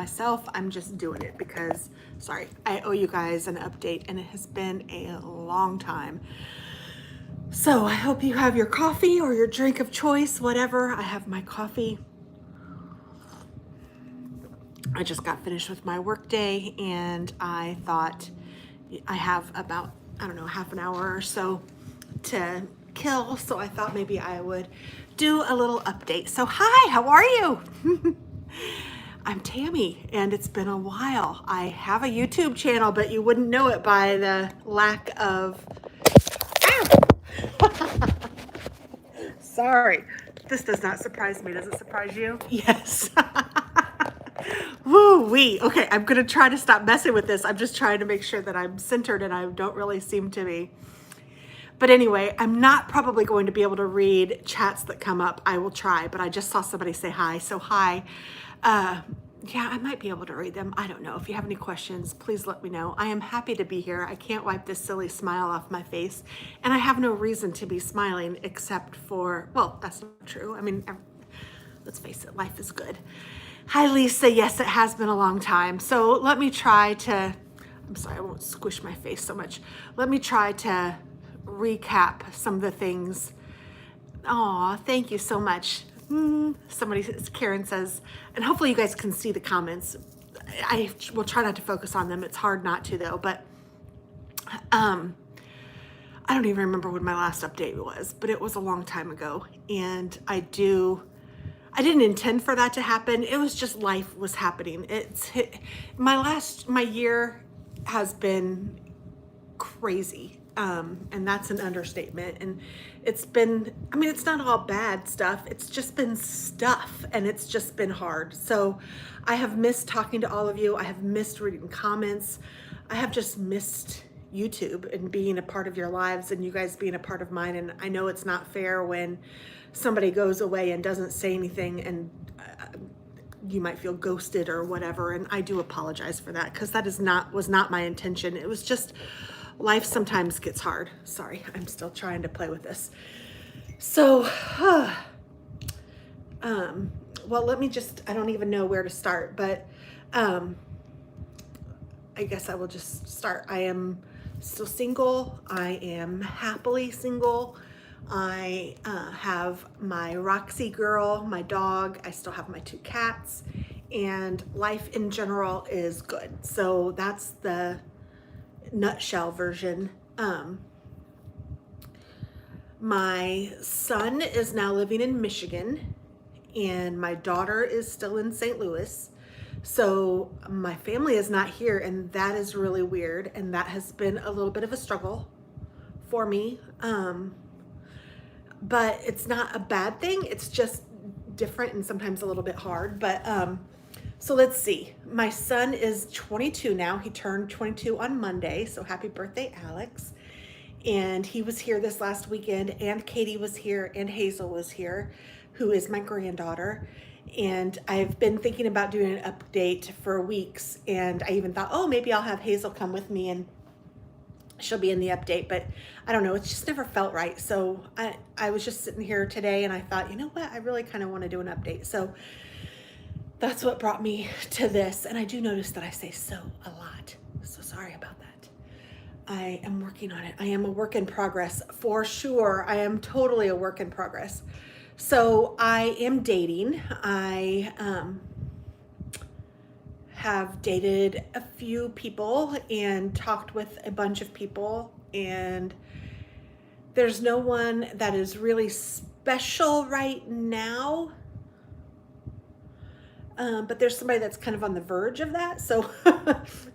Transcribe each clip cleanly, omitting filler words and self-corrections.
myself. I'm just doing it because, sorry, I owe you guys an update and it has been a long time. So I hope you have your coffee or your drink of choice, whatever. I have my coffee. I just got finished with my work day and I thought I have about, I don't know, half an hour or so to kill. So I thought maybe I would do a little update. So hi, how are you? I'm Tammy and it's been a while. I have a YouTube channel, but you wouldn't know it by the lack of, sorry, this does not surprise me. Does it surprise you? Yes. Woo wee. Okay, I'm gonna try to stop messing with this. I'm just trying to make sure that I'm centered and I don't really seem to be. But anyway, I'm not probably going to be able to read chats that come up. I will try, but I just saw somebody say hi. So hi. Yeah, I might be able to read them. I don't know. If you have any questions, please let me know. I am happy to be here. I can't wipe this silly smile off my face. And I have no reason to be smiling except for, well, that's not true. I mean, let's face it, life is good. Hi, Lisa. Yes, it has been a long time. So let me try to, I'm sorry, I won't squish my face so much. Let me try to recap some of the things. Aw, thank you so much. Somebody, Karen says, and hopefully you guys can see the comments. I will try not to focus on them. It's hard not to though, but I don't even remember when my last update was, but it was a long time ago. And I didn't intend for that to happen. It was just life was happening. My year has been crazy. And that's an understatement. And it's been, I mean, it's not all bad stuff. It's just been stuff and it's just been hard. So I have missed talking to all of you. I have missed reading comments. I have just missed YouTube and being a part of your lives and you guys being a part of mine. And I know it's not fair when somebody goes away and doesn't say anything and you might feel ghosted or whatever. And I do apologize for that because that was not my intention. It was just life sometimes gets hard. Sorry, I'm still trying to play with this. So, well, let me just, I don't even know where to start, but I guess I will just start. I am still single. I am happily single. I have my Roxy girl, my dog. I still have my 2 cats, and life in general is good. So that's the nutshell version. My son is now living in Michigan, and my daughter is still in St. Louis. So my family is not here, and that is really weird, and that has been a little bit of a struggle for me. But it's not a bad thing. It's just different and sometimes a little bit hard. But so let's see. My son is 22 now. He turned 22 on Monday. So happy birthday, Alex. And he was here this last weekend, and Katie was here, and Hazel was here, who is my granddaughter. And I've been thinking about doing an update for weeks. And I even thought, oh, maybe I'll have Hazel come with me and she'll be in the update, but I don't know, it's just never felt right. So I was just sitting here today and I thought, you know what, I really kind of want to do an update. So that's what brought me to this. And I do notice that I say so a lot. So sorry about that. I am working on it. I am a work in progress for sure. I am totally a work in progress. So I am dating. I have dated a few people and talked with a bunch of people, and there's no one that is really special right now. But there's somebody that's kind of on the verge of that. So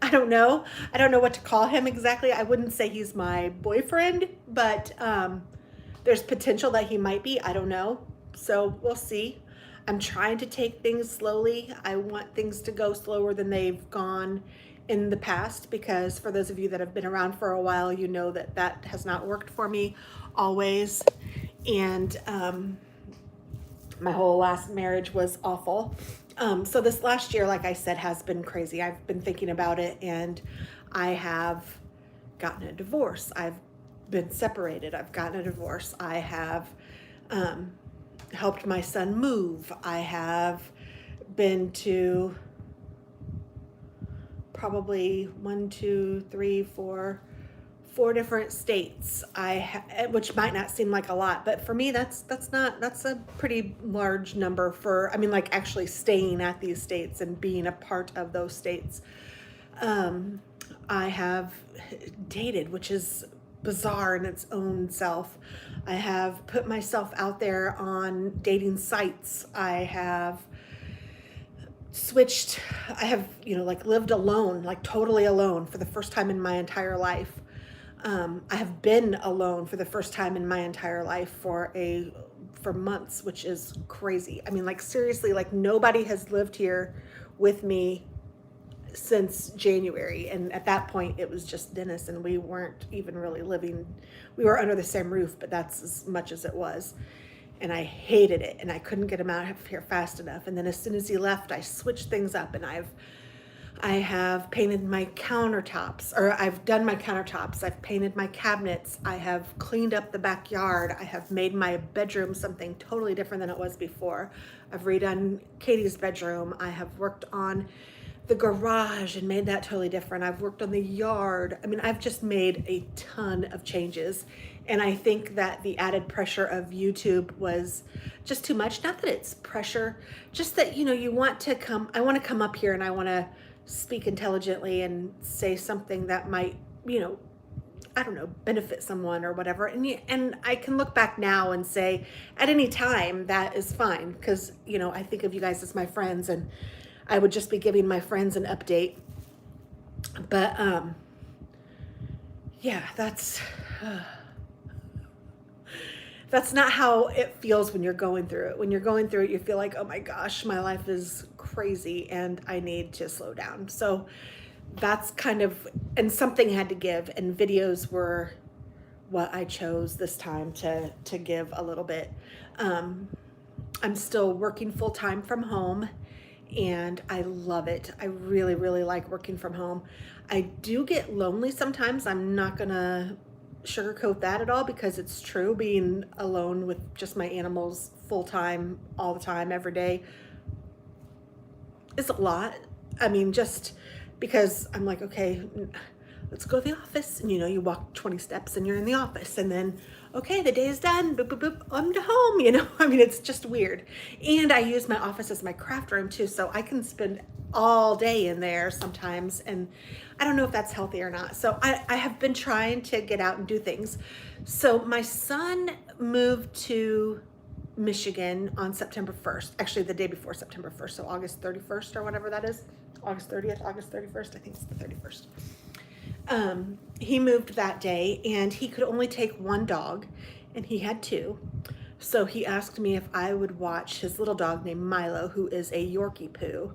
I don't know. I don't know what to call him exactly. I wouldn't say he's my boyfriend, but there's potential that he might be. I don't know. So we'll see. I'm trying to take things slowly. I want things to go slower than they've gone in the past, because for those of you that have been around for a while, you know that that has not worked for me always. And my whole last marriage was awful. So this last year, like I said, has been crazy. I've been thinking about it, and I have gotten a divorce. I've been separated. I've gotten a divorce. I have helped my son move. I have been to probably 4 different states. Which might not seem like a lot, but for me, that's a pretty large number for, I mean, like actually staying at these states and being a part of those states. I have dated, which is bizarre in its own self. I have put myself out there on dating sites. I have switched, I have, like lived alone, like totally alone for the first time in my entire life. I have been alone for the first time in my entire life for months, which is crazy. I mean, like seriously, like nobody has lived here with me since January. And at that point it was just Dennis, and we weren't even really living, we were under the same roof, but that's as much as it was. And I hated it, and I couldn't get him out of here fast enough. And then as soon as he left, I switched things up, and I have painted my countertops, or I've done my countertops. I've painted my cabinets. I have cleaned up the backyard. I have made my bedroom something totally different than it was before. I've redone Katie's bedroom. I have worked on the garage and made that totally different. I've worked on the yard. I mean, I've just made a ton of changes. And I think that the added pressure of YouTube was just too much. Not that it's pressure, just that, you want to I want to come up here and I want to speak intelligently and say something that might, I don't know, benefit someone or whatever. And I can look back now and say at any time that is fine, because, I think of you guys as my friends, and I would just be giving my friends an update. But yeah, that's not how it feels when you're going through it. When you're going through it, you feel like, oh my gosh, my life is crazy and I need to slow down. So that's and something had to give, and videos were what I chose this time to give a little bit. I'm still working full time from home, and I love it. I really, really like working from home. I do get lonely sometimes. I'm not gonna sugarcoat that at all, because it's true. Being alone with just my animals full time, all the time, every day is a lot. I mean, just because I'm like, okay, let's go to the office. And you walk 20 steps and you're in the office, and then, okay, the day is done, boop, boop, boop, I'm to home, I mean, it's just weird. And I use my office as my craft room too, so I can spend all day in there sometimes, and I don't know if that's healthy or not. So I have been trying to get out and do things. So my son moved to Michigan on September 1st, actually the day before September 1st, so August 31st or whatever that is, August 30th, August 31st, I think it's the 31st. He moved that day, and he could only take one dog, and he had 2. So he asked me if I would watch his little dog named Milo, who is a Yorkie poo,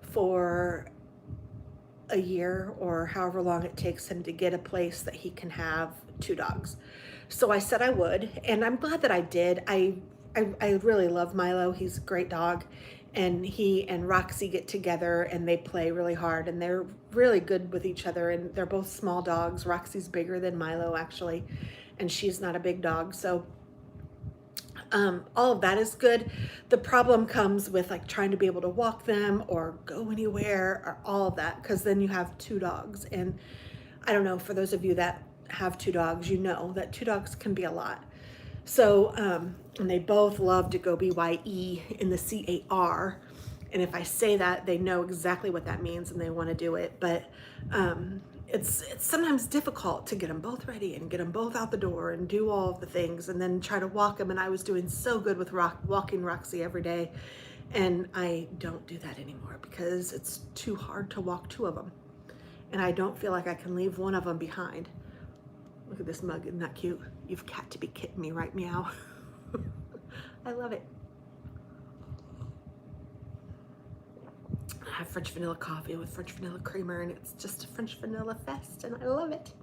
for a year or however long it takes him to get a place that he can have 2 dogs. So I said I would, and I'm glad that I did. I really love Milo. He's a great dog. And he and Roxy get together and they play really hard, and they're really good with each other, and they're both small dogs. Roxy's bigger than Milo, actually, and she's not a big dog. So all of that is good. The problem comes with like trying to be able to walk them or go anywhere or all of that, because then you have 2 dogs. And I don't know, for those of you that have 2 dogs, you know that 2 dogs can be a lot. So, and they both love to go BYE in the CAR. And if I say that, they know exactly what that means and they want to do it. But it's sometimes difficult to get them both ready and get them both out the door and do all of the things and then try to walk them. And I was doing so good with walking Roxy every day. And I don't do that anymore because it's too hard to walk 2 of them. And I don't feel like I can leave one of them behind. Look at this mug, isn't that cute? You've got to be kidding me, right, meow? I love it. I have French vanilla coffee with French vanilla creamer, and it's just a French vanilla fest, and I love it.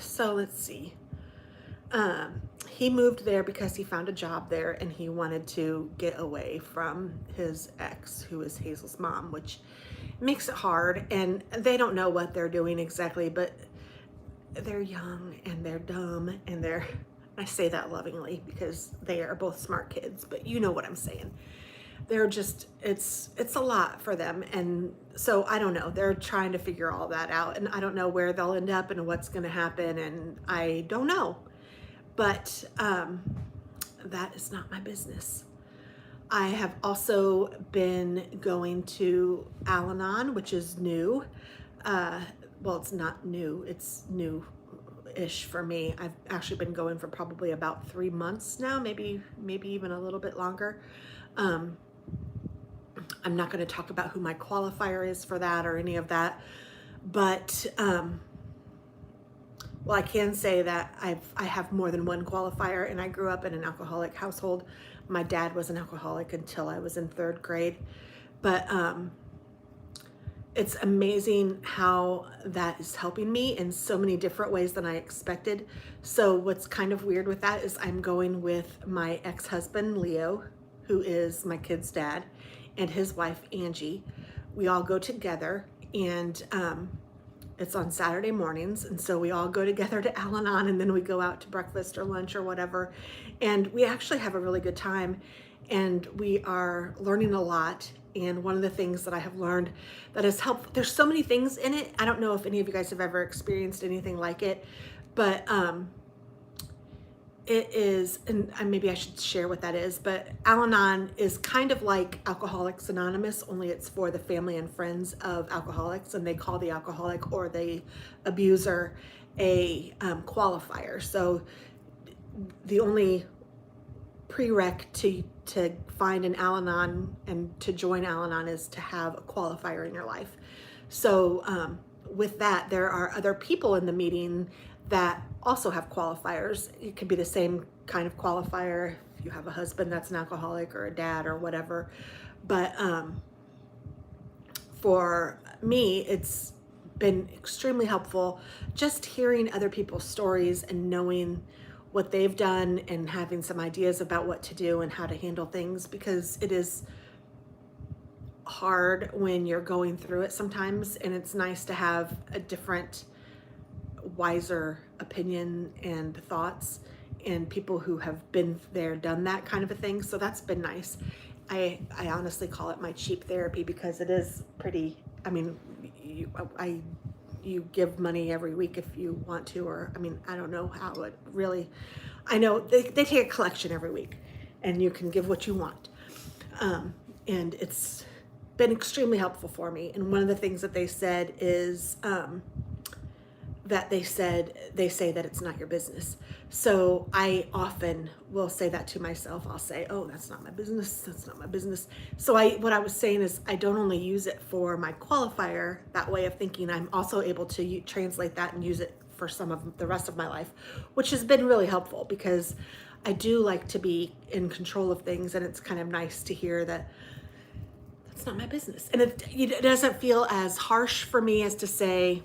So let's see. He moved there because he found a job there, and he wanted to get away from his ex, who is Hazel's mom, which makes it hard, and they don't know what they're doing exactly, but they're young and they're dumb, and I say that lovingly because they are both smart kids, but you know what I'm saying. they're just, it's a lot for them. And so I don't know, they're trying to figure all that out, and I don't know where they'll end up and what's going to happen, and I don't know. But that is not my business. I have also been going to Al-Anon, which is new. Well, it's not new, it's new-ish for me. I've actually been going for probably about 3 months now, maybe even a little bit longer. I'm not going to talk about who my qualifier is for that or any of that, but well, I can say that I have more than one qualifier, and I grew up in an alcoholic household. My dad was an alcoholic until I was in 3rd grade, but it's amazing how that is helping me in so many different ways than I expected. So what's kind of weird with that is I'm going with my ex-husband, Leo, who is my kid's dad, and his wife, Angie. We all go together, and it's on Saturday mornings, and so we all go together to Al-Anon, and then we go out to breakfast or lunch or whatever, and we actually have a really good time, and we are learning a lot. And one of the things that I have learned that has helped, there's so many things in it. I don't know if any of you guys have ever experienced anything like it, but it is, and maybe I should share what that is, but Al-Anon is kind of like Alcoholics Anonymous, only it's for the family and friends of alcoholics, and they call the alcoholic or the abuser a qualifier. So the only prereq to find an Al-Anon and to join Al-Anon is to have a qualifier in your life. So with that, there are other people in the meeting that also have qualifiers. It could be the same kind of qualifier if you have a husband that's an alcoholic or a dad or whatever. But for me, it's been extremely helpful just hearing other people's stories and knowing what they've done and having some ideas about what to do and how to handle things, because it is hard when you're going through it sometimes, and it's nice to have a different, wiser opinion and thoughts and people who have been there, done that kind of a thing. So that's been nice. I honestly call it my cheap therapy, because it is pretty, I mean, you give money every week if you want to, or I mean, I don't know how it really, I know they take a collection every week and you can give what you want. And it's been extremely helpful for me. And one of the things that they said is that they say that it's not your business. So I often will say that to myself. I'll say, oh, that's not my business. That's not my business. So what I was saying is I don't only use it for my qualifier, that way of thinking, I'm also able to translate that and use it for some of the rest of my life, which has been really helpful, because I do like to be in control of things, and it's kind of nice to hear that that's not my business. And it doesn't feel as harsh for me as to say,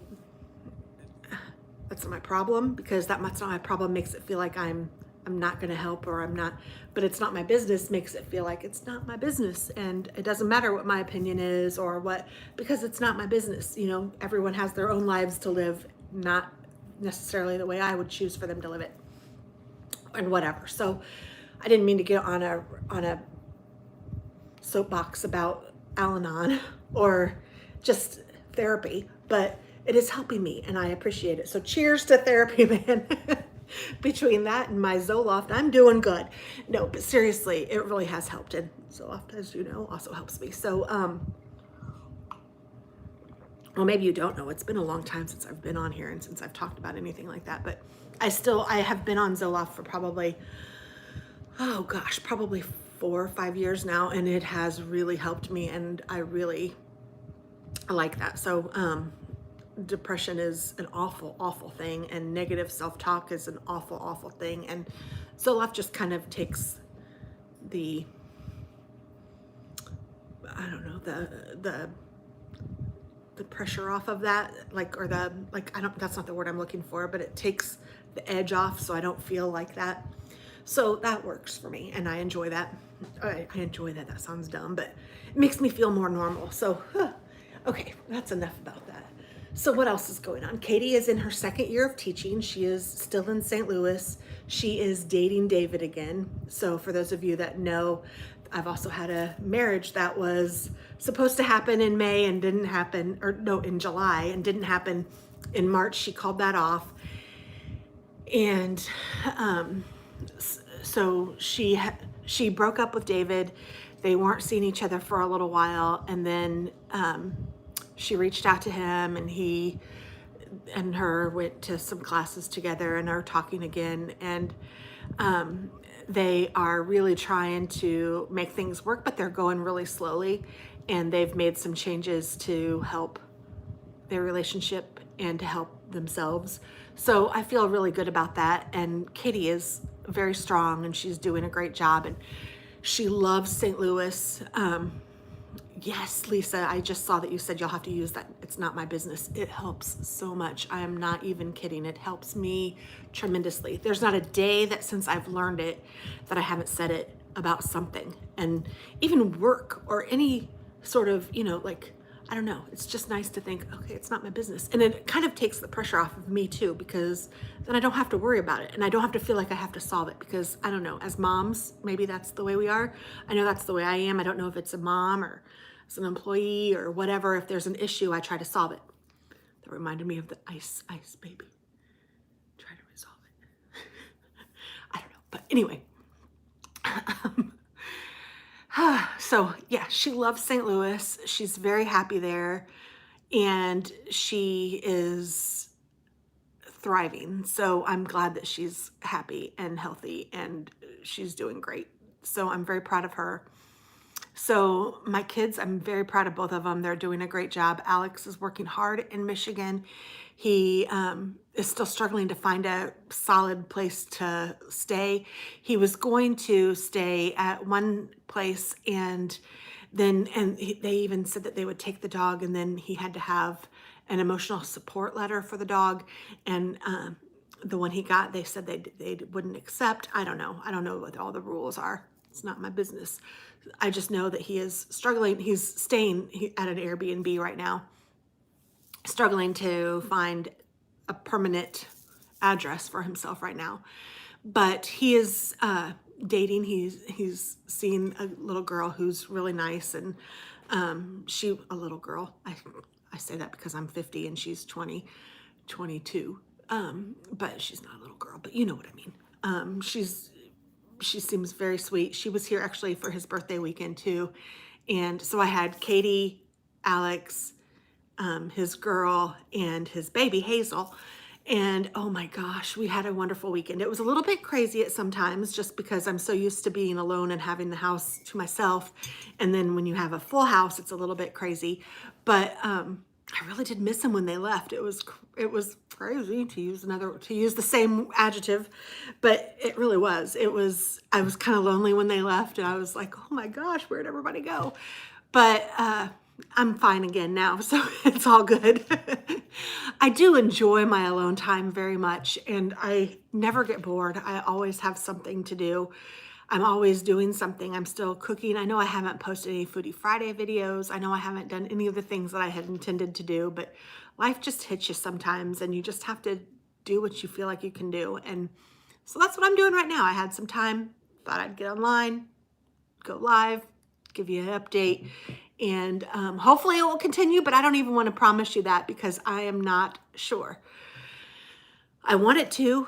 that's not my problem, because that's not my problem makes it feel like I'm not going to help, or I'm not, but it's not my business makes it feel like it's not my business, and it doesn't matter what my opinion is or what, because it's not my business. You know, everyone has their own lives to live, not necessarily the way I would choose for them to live it, and whatever. So I didn't mean to get on a soapbox about Al-Anon or just therapy, but it is helping me, and I appreciate it. So cheers to therapy, man. Between that and my Zoloft, I'm doing good. No, but seriously, it really has helped. And Zoloft, as you know, also helps me. So, well, maybe you don't know. It's been a long time since I've been on here and since I've talked about anything like that. But I have been on Zoloft for probably, oh gosh, probably 4 or 5 years now. And it has really helped me. And I like that. So, depression is an awful, awful thing, and negative self-talk is an awful, awful thing. And Zoloft just kind of takes the, I don't know, the pressure off of that, that's not the word I'm looking for, but it takes the edge off, so I don't feel like that. So that works for me, and I enjoy that. I enjoy that. That sounds dumb, but it makes me feel more normal. So, okay, that's enough about that. So what else is going on? Katie is in her 2nd year of teaching. She is still in St. Louis. She is dating David again. So for those of you that know, I've also had a marriage that was supposed to happen in May and didn't happen, or no, in July and didn't happen in March. She called that off. And so she broke up with David. They weren't seeing each other for a little while, and then she reached out to him, and he and her went to some classes together and are talking again. And they are really trying to make things work, but they're going really slowly. And they've made some changes to help their relationship and to help themselves. So I feel really good about that. And Katie is very strong and she's doing a great job. And she loves St. Louis. Yes, Lisa, I just saw that you said you'll have to use that. It's not my business. It helps so much. I am not even kidding. It helps me tremendously. There's not a day that since I've learned it that I haven't said it about something. And even work or any sort of, like, I don't know. It's just nice to think, okay, it's not my business. And it kind of takes the pressure off of me too, because then I don't have to worry about it. And I don't have to feel like I have to solve it, because I don't know, as moms, maybe that's the way we are. I know that's the way I am. I don't know if it's a mom or as an employee or whatever. If there's an issue, I try to solve it. That reminded me of the ice baby. Try to resolve it. I don't know. But anyway. So yeah, she loves St. Louis. She's very happy there, and she is thriving. So I'm glad that she's happy and healthy and she's doing great. So I'm very proud of her. So my kids, I'm very proud of both of them. They're doing a great job. Alex is working hard in Michigan. He is still struggling to find a solid place to stay. He was going to stay at one place, and they even said that they would take the dog, and then he had to have an emotional support letter for the dog. And the one he got, they said they wouldn't accept. I don't know. I don't know what all the rules are. It's not my business. I just know that he is struggling. He's staying at an Airbnb right now, struggling to find a permanent address for himself right now. But he is dating. He's seen a little girl who's really nice, and a little girl. I say that because I'm 50 and she's 22. But she's not a little girl, but you know what I mean. She seems very sweet. She was here actually for his birthday weekend too. And so I had Katie, Alex, his girl, and his baby, Hazel. And oh my gosh, we had a wonderful weekend. It was a little bit crazy at sometimes, just because I'm so used to being alone and having the house to myself. And then when you have a full house, it's a little bit crazy. But I really did miss them when they left. It was crazy, to use the same adjective, but it really was. I was kind of lonely when they left, and I was like, oh my gosh, where'd everybody go? But I'm fine again now, so it's all good. I do enjoy my alone time very much, and I never get bored. I always have something to do. I'm always doing something. I'm still cooking. I know I haven't posted any Foodie Friday videos. I know I haven't done any of the things that I had intended to do, but life just hits you sometimes, and you just have to do what you feel like you can do. And so that's what I'm doing right now. I had some time, thought I'd get online, go live, give you an update, and hopefully it will continue, but I don't even want to promise you that, because I am not sure. I want it to,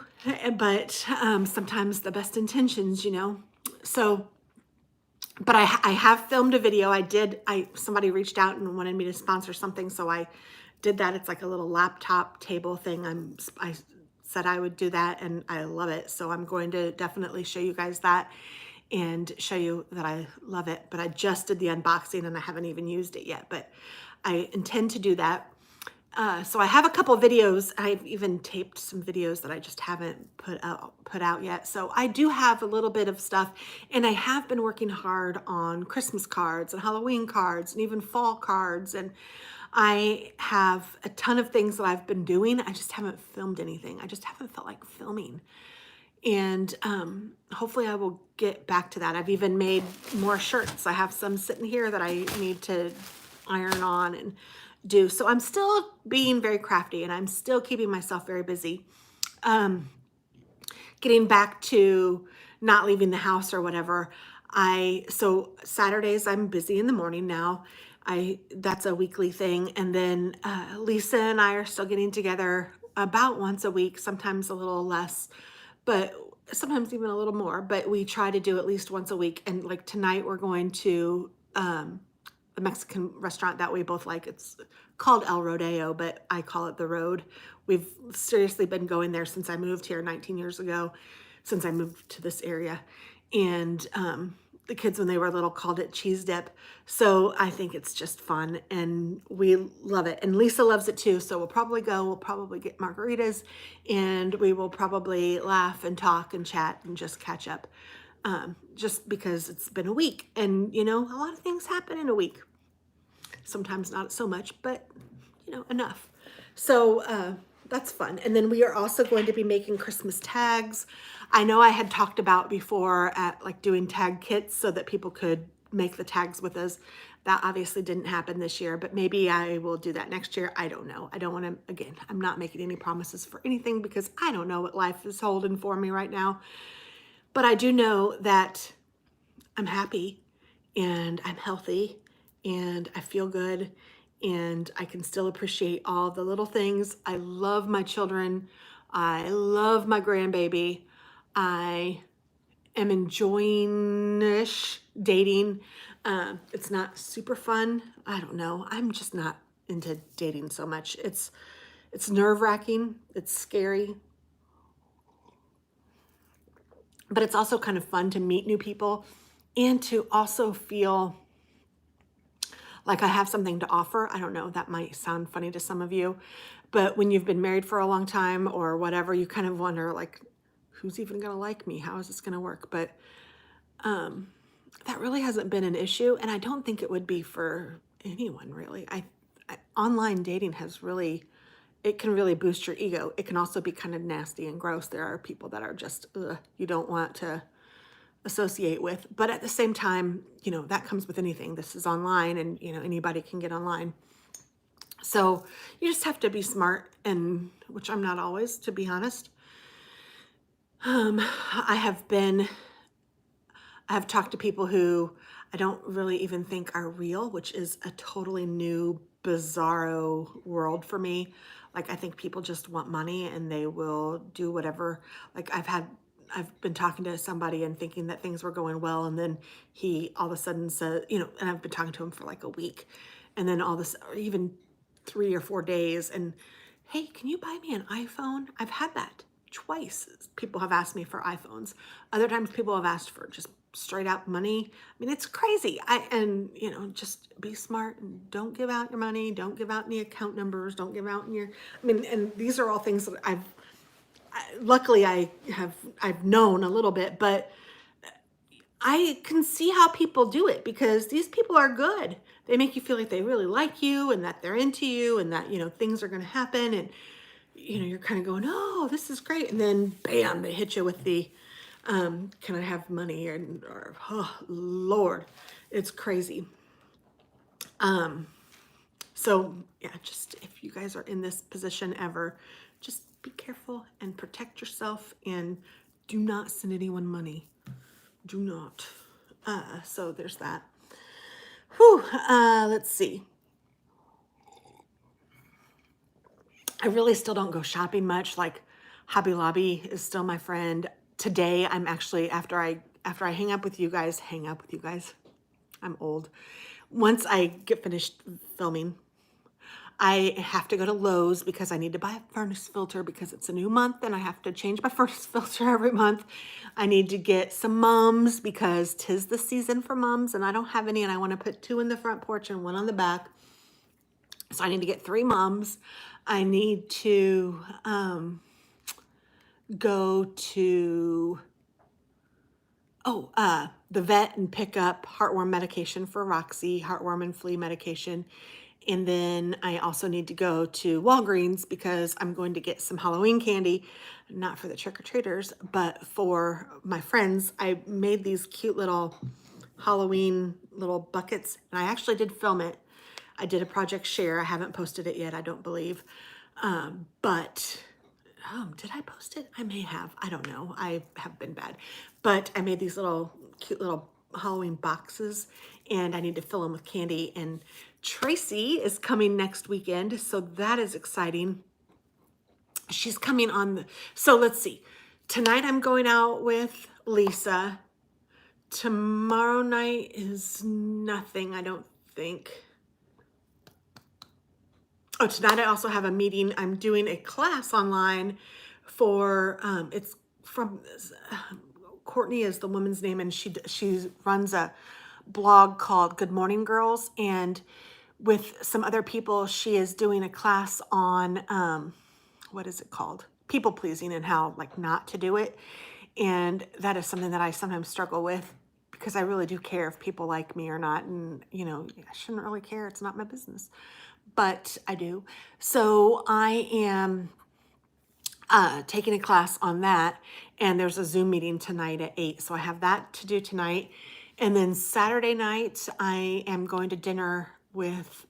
but sometimes the best intentions, So, but I have filmed a video. Somebody reached out and wanted me to sponsor something, so I did that. It's like a little laptop table thing. I said I would do that, and I love it. So I'm going to definitely show you guys that and show you that I love it. But I just did the unboxing and I haven't even used it yet, but I intend to do that. So I have a couple videos. I've even taped some videos that I just haven't put out yet. So I do have a little bit of stuff, and I have been working hard on Christmas cards and Halloween cards and even fall cards. And I have a ton of things that I've been doing. I just haven't filmed anything. I just haven't felt like filming. And hopefully I will get back to that. I've even made more shirts. I have some sitting here that I need to iron on and do. So I'm still being very crafty, and I'm still keeping myself very busy. Getting back to not leaving the house or whatever, So Saturdays I'm busy in the morning now. That's a weekly thing. And then Lisa and I are still getting together about once a week, sometimes a little less, but sometimes even a little more. But we try to do at least once a week. And like tonight, we're going to the Mexican restaurant that we both like. It's called El Rodeo, but I call it The Road. We've seriously been going there since I moved here 19 years ago, since I moved to this area. And the kids, when they were little, called it cheese dip. So I think it's just fun and we love it. And Lisa loves it too. So we'll probably go, we'll probably get margaritas and we will probably laugh and talk and chat and just catch up. Just because it's been a week and you know, a lot of things happen in a week. Sometimes not so much, but you know, enough. So that's fun. And then we are also going to be making Christmas tags. I know I had talked about before at like doing tag kits so that people could make the tags with us. That obviously didn't happen this year, but maybe I will do that next year. I don't know. I don't want to, again, I'm not making any promises for anything because I don't know what life is holding for me right now. But I do know that I'm happy and I'm healthy and I feel good and I can still appreciate all the little things. I love my children. I love my grandbaby. I am enjoying-ish dating. It's not super fun. I don't know. I'm just not into dating so much. It's nerve-wracking. It's scary. But it's also kind of fun to meet new people and to also feel like I have something to offer. I don't know, that might sound funny to some of you, but when you've been married for a long time or whatever, you kind of wonder like, who's even gonna like me? How is this gonna work? But that really hasn't been an issue, and I don't think it would be for anyone really. Online dating has really, it can really boost your ego. It can also be kind of nasty and gross. There are people that are just, you don't want to associate with. But at the same time, you know, that comes with anything. This is online and, you know, anybody can get online. So you just have to be smart, and which I'm not always, to be honest. I have talked to people who I don't really even think are real, which is a totally new, bizarro world for me. Like, I think people just want money and they will do whatever. Like, I've been talking to somebody and thinking that things were going well, and then he all of a sudden said, you know, and I've been talking to him for like a week, and then all this, or even 3 or 4 days, and hey, can you buy me an iPhone? I've had that twice. People have asked me for iPhones. Other times people have asked for just straight out money. I mean, it's crazy. And you know, just be smart and don't give out your money. Don't give out any account numbers. Don't give out I mean, and these are all things that luckily I've known a little bit, but I can see how people do it because these people are good. They make you feel like they really like you and that they're into you and that, you know, things are going to happen. And, you know, you're kind of going, oh, this is great. And then bam, they hit you with the, can I have money? Or oh, Lord, it's crazy. So yeah, just if you guys are in this position ever, just be careful and protect yourself and do not send anyone money. Do not. So there's that. Whew, let's see. I really still don't go shopping much. Like Hobby Lobby is still my friend. Today, I'm actually, after I hang up with you guys, I'm old. Once I get finished filming, I have to go to Lowe's because I need to buy a furnace filter because it's a new month and I have to change my furnace filter every month. I need to get some mums because 'tis the season for mums and I don't have any, and I want to put 2 in the front porch and 1 on the back. So I need to get 3 mums. I need to go to the vet and pick up heartworm medication for Roxy, heartworm and flea medication. And then I also need to go to Walgreens because I'm going to get some Halloween candy, not for the trick-or-treaters, but for my friends. I made these cute little Halloween little buckets, and I actually did film it. I did a project share. I haven't posted it yet, I don't believe. But did I post it? I may have. I don't know. I have been bad. But I made these little cute little Halloween boxes, and I need to fill them with candy. And Tracy is coming next weekend, so that is exciting. She's coming on so let's see. Tonight I'm going out with Lisa. Tomorrow night is nothing, I don't think. Oh, tonight I also have a meeting. I'm doing a class online for, it's from, Courtney is the woman's name, and she runs a blog called Good Morning Girls, and with some other people, she is doing a class on, what is it called? People pleasing and how like not to do it. And that is something that I sometimes struggle with because I really do care if people like me or not. And, you know, I shouldn't really care. It's not my business, but I do. So I am taking a class on that, and there's a Zoom meeting tonight at 8. So I have that to do tonight. And then Saturday night, I am going to dinner with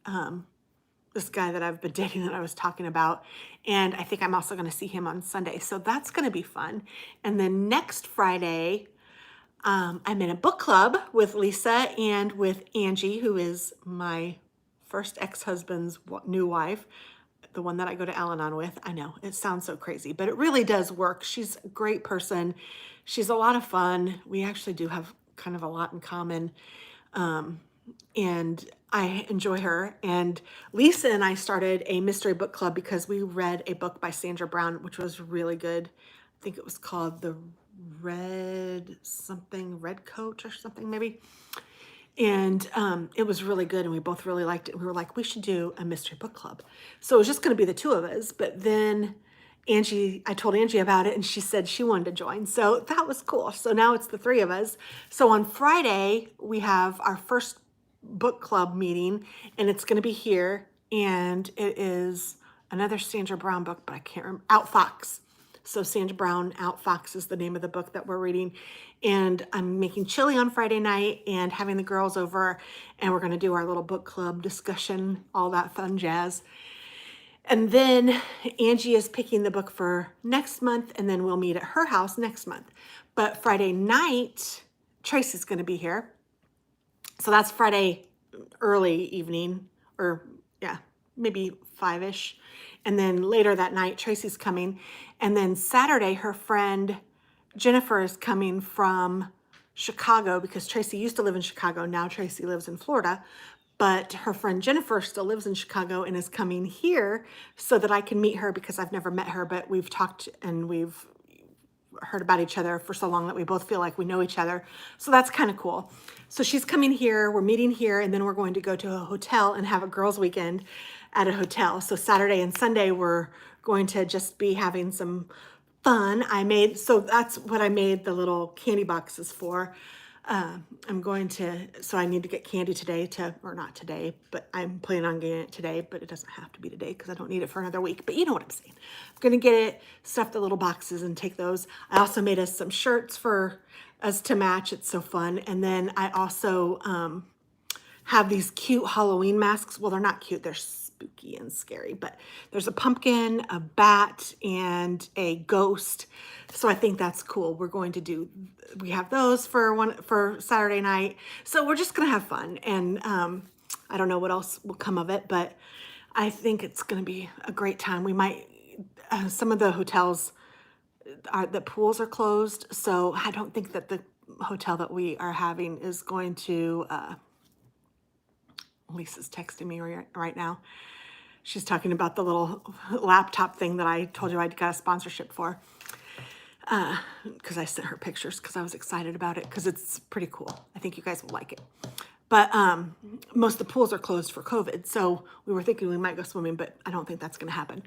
this guy that I've been dating that I was talking about. And I think I'm also going to see him on Sunday. So that's going to be fun. And then next Friday, I'm in a book club with Lisa and with Angie, who is my first ex-husband's new wife, the one that I go to Al-Anon with. I know it sounds so crazy, but it really does work. She's a great person. She's a lot of fun. We actually do have kind of a lot in common. And I enjoy her. And Lisa and I started a mystery book club because we read a book by Sandra Brown, which was really good. I think it was called The Red Coat or something maybe. And it was really good, and we both really liked it. We were like, we should do a mystery book club. So it was just going to be the two of us. But then I told Angie about it, and she said she wanted to join. So that was cool. So now it's the three of us. So on Friday, we have our first book club meeting, and it's going to be here. And it is another Sandra Brown book, but I can't remember. Outfox. So Sandra Brown, Outfox is the name of the book that we're reading. And I'm making chili on Friday night and having the girls over, and we're going to do our little book club discussion, all that fun jazz. And then Angie is picking the book for next month, and then we'll meet at her house next month. But Friday night, Tracy's going to be here. So that's Friday early evening, or yeah, maybe 5-ish. And then later that night, Tracy's coming. And then Saturday, her friend Jennifer is coming from Chicago because Tracy used to live in Chicago. Now Tracy lives in Florida. But her friend Jennifer still lives in Chicago and is coming here so that I can meet her because I've never met her, but we've talked and we've heard about each other for so long that we both feel like we know each other. So that's kind of cool. So she's coming here, we're meeting here, and then we're going to go to a hotel and have a girls' weekend at a hotel. So Saturday and Sunday, we're going to just be having some fun. So that's what I made the little candy boxes for. So I need to get candy today or not today, but I'm planning on getting it today, but it doesn't have to be today because I don't need it for another week, but you know what I'm saying. I'm going to get it, stuff the little boxes and take those. I also made us some shirts for us to match. It's so fun. And then I also, have these cute Halloween masks. Well, they're not cute. They're spooky and scary, but there's a pumpkin, a bat, and a ghost. So I think that's cool. We have those for Saturday night. So we're just going to have fun. And I don't know what else will come of it, but I think it's going to be a great time. We might, some of the hotels, the pools are closed. So I don't think that the hotel that we are having is going to, Lisa's texting me right now. She's talking about the little laptop thing that I told you I got a sponsorship for. Because I sent her pictures because I was excited about it because it's pretty cool. I think you guys will like it. But most of the pools are closed for COVID. So we were thinking we might go swimming, but I don't think that's going to happen.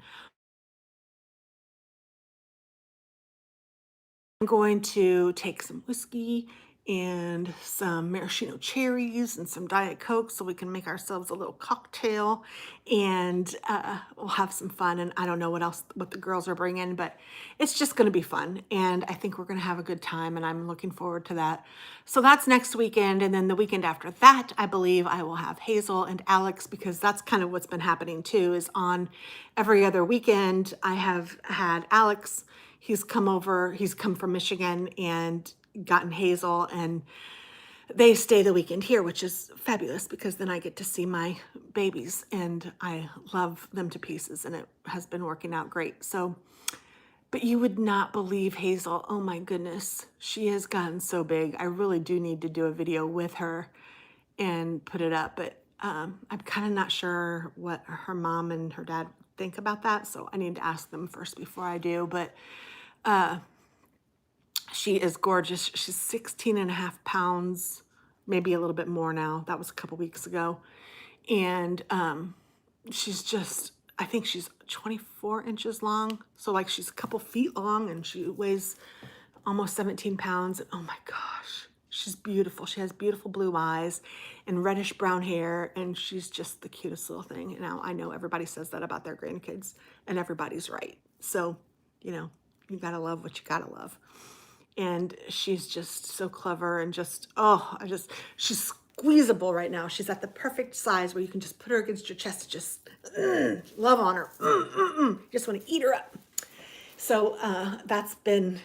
I'm going to take some whiskey and some maraschino cherries and some Diet Coke so we can make ourselves a little cocktail, and we'll have some fun. And I don't know what the girls are bringing, but it's just going to be fun. And I think we're going to have a good time, and I'm looking forward to that. So that's next weekend. And then the weekend after that, I believe I will have Hazel and Alex, because that's kind of what's been happening too, is on every other weekend I have had Alex. He's come from Michigan and gotten Hazel, and they stay the weekend here, which is fabulous because then I get to see my babies and I love them to pieces and it has been working out great. So, but you would not believe Hazel. Oh my goodness. She has gotten so big. I really do need to do a video with her and put it up, but I'm kind of not sure what her mom and her dad think about that. So I need to ask them first before I do, but she is gorgeous. She's 16 and a half pounds, maybe a little bit more now. That was a couple weeks ago. And she's just, I think she's 24 inches long. So like she's a couple feet long and she weighs almost 17 pounds. And oh my gosh, she's beautiful. She has beautiful blue eyes and reddish brown hair. And she's just the cutest little thing. Now I know everybody says that about their grandkids and everybody's right. So, you know, you gotta love what you gotta love. And she's just so clever and just, she's squeezable right now. She's at the perfect size where you can just put her against your chest and just love on her. You just want to eat her up. So that's been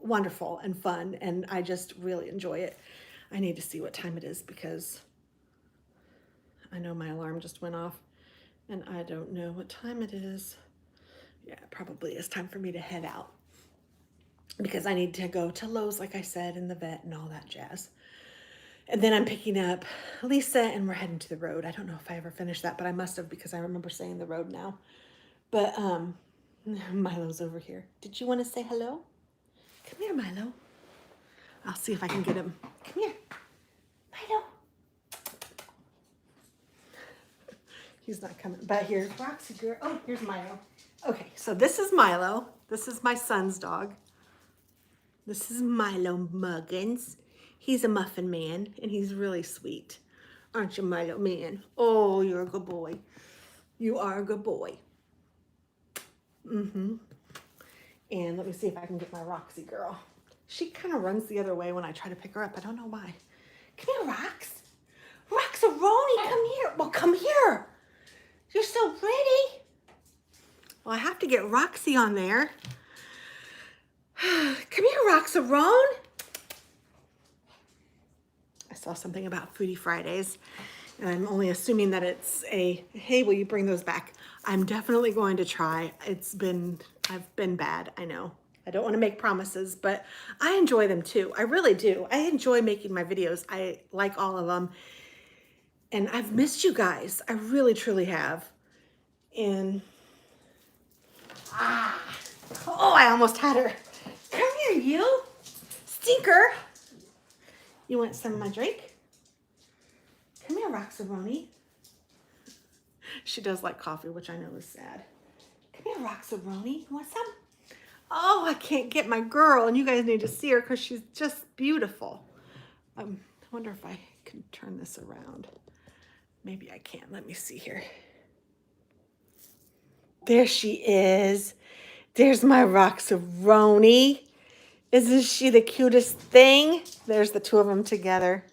wonderful and fun, and I just really enjoy it. I need to see what time it is because I know my alarm just went off, and I don't know what time it is. Yeah, it probably is time for me to head out because I need to go to Lowe's, like I said, and the vet and all that jazz. And then I'm picking up Lisa and we're heading to the road. I don't know if I ever finished that, but I must have because I remember saying the road now. But Milo's over here. Did you want to say hello? Come here, Milo. I'll see if I can get him. Come here. Milo. He's not coming. But here's Roxy girl. Oh, here's Milo. Okay, so this is Milo. This is my son's dog. This is Milo Muggins. He's a muffin man, and he's really sweet. Aren't you, Milo man? Oh, you're a good boy. You are a good boy. And let me see if I can get my Roxy girl. She kind of runs the other way when I try to pick her up. I don't know why. Come here, Rox. Roxaroni, come here. Well, come here. You're so pretty. Well, I have to get Roxy on there. Come here, Roxaron. I saw something about Foodie Fridays, and I'm only assuming that it's a, hey, will you bring those back? I'm definitely going to try. I've been bad, I know. I don't want to make promises, but I enjoy them too. I really do. I enjoy making my videos. I like all of them. And I've missed you guys. I really, truly have. And, oh, I almost had her. Come here, you stinker. You want some of my drink? Come here, Roxaroni. She does like coffee, which I know is sad. Come here, Roxaroni. You want some? Oh, I can't get my girl, and you guys need to see her because she's just beautiful. I wonder if I can turn this around. Maybe I can. Let me see here. There she is. There's my Roxaroni. Isn't she the cutest thing? There's the two of them together.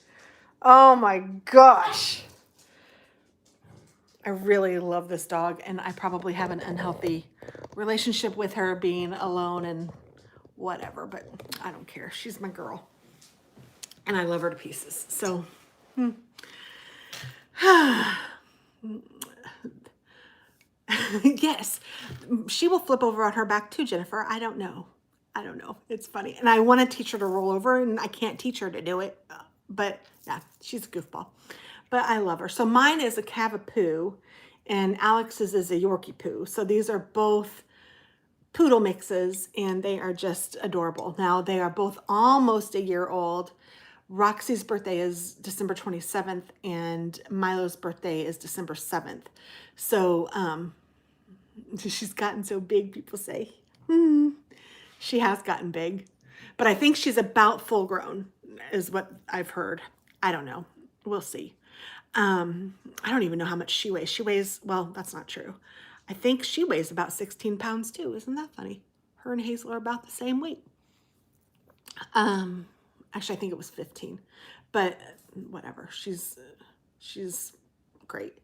Oh my gosh. I really love this dog, and I probably have an unhealthy relationship with her being alone and whatever, but I don't care. She's my girl, and I love her to pieces. So, yes, she will flip over on her back too, Jennifer. I don't know. It's funny. And I want to teach her to roll over, and I can't teach her to do it. But yeah, she's a goofball. But I love her. So mine is a Cavapoo, and Alex's is a Yorkie Poo. So these are both poodle mixes, and they are just adorable. Now, they are both almost a year old. Roxy's birthday is December 27th, and Milo's birthday is December 7th. So she's gotten so big, people say. She has gotten big, but I think she's about full grown is what I've heard. I don't know. We'll see. I don't even know how much she weighs. She weighs, well, that's not true. I think she weighs about 16 pounds too. Isn't that funny? Her and Hazel are about the same weight. Actually, I think it was 15, but whatever. She's great.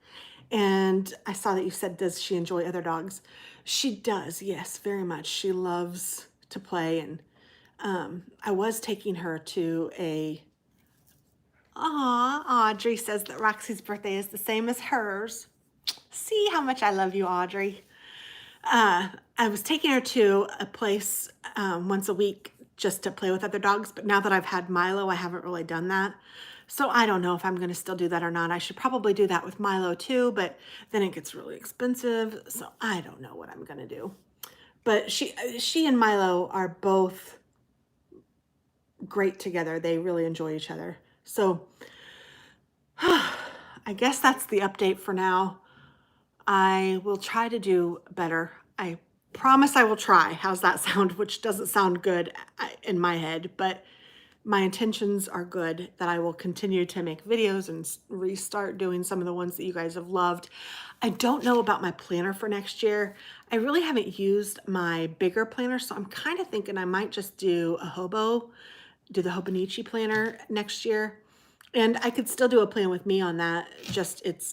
And I saw that you said, does she enjoy other dogs? She does. Yes, very much. She loves to play. And I was taking her to a Aw, Audrey says that Roxy's birthday is the same as hers. See how much I love you, Audrey. I was taking her to a place once a week just to play with other dogs, but now that I've had Milo, I haven't really done that. So I don't know if I'm going to still do that or not. I should probably do that with Milo too, but then it gets really expensive. So I don't know what I'm going to do. But she and Milo are both great together. They really enjoy each other. So I guess that's the update for now. I will try to do better. I promise I will try. How's that sound? Which doesn't sound good in my head, but my intentions are good, that I will continue to make videos and restart doing some of the ones that you guys have loved. I don't know about my planner for next year. I really haven't used my bigger planner, so I'm kind of thinking I might just do the Hobonichi planner next year. And I could still do a plan with me on that, just it's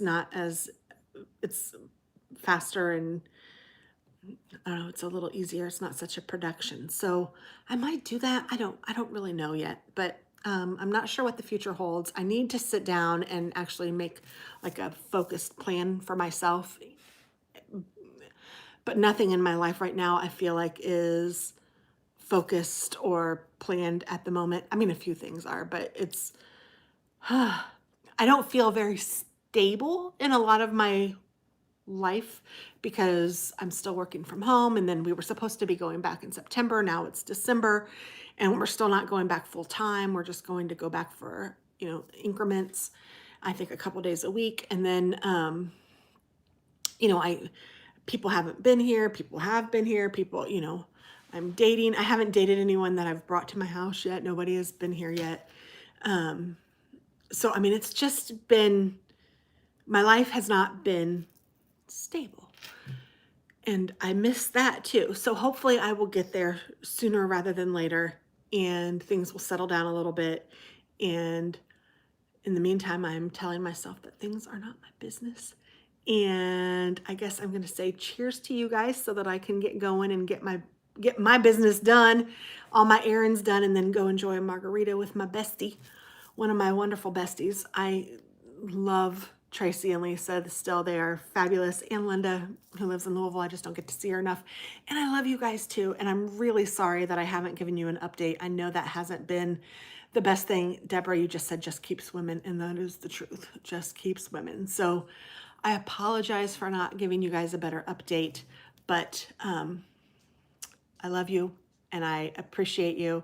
faster and I don't know, it's a little easier. It's not such a production. So I might do that. I don't really know yet, but I'm not sure what the future holds. I need to sit down and actually make like a focused plan for myself. But nothing in my life right now I feel like is focused or planned at the moment. I mean, a few things are, but I don't feel very stable in a lot of my life because I'm still working from home, and then we were supposed to be going back in September. Now it's December and we're still not going back full time. We're just going to go back for, increments, I think a couple days a week. And then, people haven't been here. People have been here. I'm dating. I haven't dated anyone that I've brought to my house yet. Nobody has been here yet. So, I mean, it's just been, my life has not been stable. And I miss that too. So hopefully I will get there sooner rather than later and things will settle down a little bit. And in the meantime, I'm telling myself that things are not my business. And I guess I'm going to say cheers to you guys so that I can get going and get my business done, all my errands done, and then go enjoy a margarita with my bestie, one of my wonderful besties. I love Tracy and Lisa still. They are fabulous. And Linda, who lives in Louisville, I just don't get to see her enough. And I love you guys too. And I'm really sorry that I haven't given you an update. I know that hasn't been the best thing. Deborah, you just said just keep swimming, and that is the truth. Just keep swimming. So I apologize for not giving you guys a better update, but I love you and I appreciate you,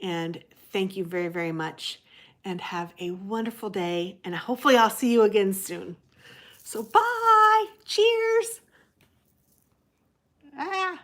and thank you very, very much, and have a wonderful day, and hopefully I'll see you again soon. So bye, cheers. Ah.